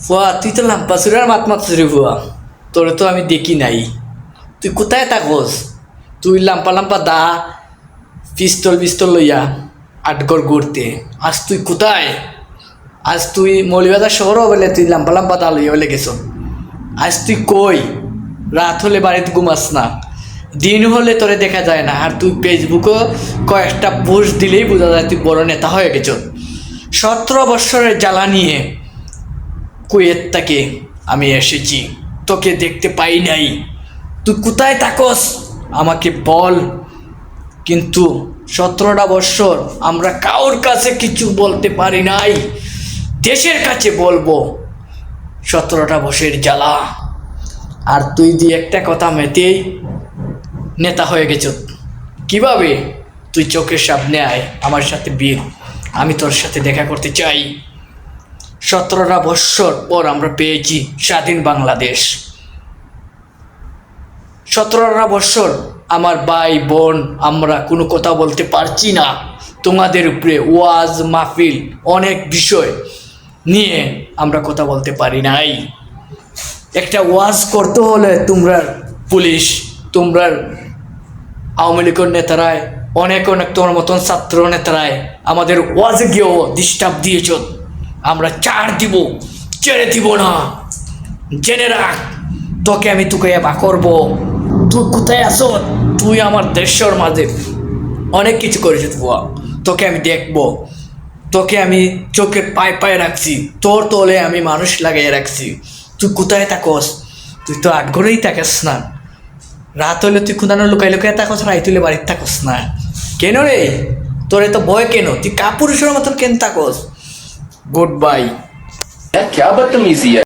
ফুয়া তুই তো লাম্পা চুরার মাত মারছিস রে ফুয়া, তোরে তো আমি দেখি নাই। তুই কোথায় থাকস? তুই লাম্পা লাম্পা দা পিস্তল পিস্তল লইয়া আটগর ঘুরতে, আজ তুই কোথায়? আজ তুই মৌলিবাজার শহরও বলে তুই লাম্পা লাম্পা দা লইয়া বলে গেছ। আজ তুই কই? রাত হলে বাড়িতে ঘুমাস না, দিন হলে তোরে দেখা যায় না, আর তুই ফেসবুকও কয়েকটা পোস্ট দিলেই বোঝা যায় তুই বড় নেতা হয়ে গেছ। 17 বৎসরের জ্বালা নিয়ে কুয়েত থেকে আমি এসেছি, তোকে দেখতে পাই নাই। তুই কোথায় থাকস আমাকে বল। কিন্তু 17টা বৎসর আমরা কারোর কাছে কিছু বলতে পারি নাই, দেশের কাছে বলবো 17টা বছরের জ্বালা। আর তুই দিয়ে একটা কথা মেতেই নেতা হয়ে গেছ। কিভাবে? তুই চোখের সামনে আয় আমার সাথে বিয়ে, আমি তোর সাথে দেখা করতে চাই। 17টা বৎসর পর আমরা পেয়েছি স্বাধীন বাংলাদেশ। 17টা বৎসর আমার ভাই বোন আমরা কোনো কথা বলতে পারছি না। তোমাদের উপরে ওয়াজ মাহফিল অনেক বিষয় নিয়ে আমরা কথা বলতে পারি নাই। একটা ওয়াজ করতে হলে তোমরা পুলিশ, তোমরা আওয়ামী লীগের নেতারায় অনেক তোমার মতন ছাত্র নেতারায় আমাদের ওয়াজে গিয়েও ডিস্টার্ব দিয়েছ। আমরা ছাড় দিব, ছেড়ে দিব না। জেনে রাখ, তোকে আমি তোকে বা করবো। তুই কোথায় আসো? তুই আমার দেশের মাঝে অনেক কিছু করেছিস বুয়া, তোকে আমি দেখবো। তোকে আমি চোখের পায়ে পায়ে রাখছি, তোর তোলে আমি মানুষ লাগিয়ে রাখছি। তুই কোথায় থাকস? তুই তো আটঘরেই থাকিস না। রাত হলে তুই কোথাও লুকাই লুকাই থাকস, রাত হলে বাড়িতে থাকস না কেন রে? তোর এত ভয় কেন? তুই কাপুরুষের মতন কেন থাকস? Good bye. क्या बदतमीजी है।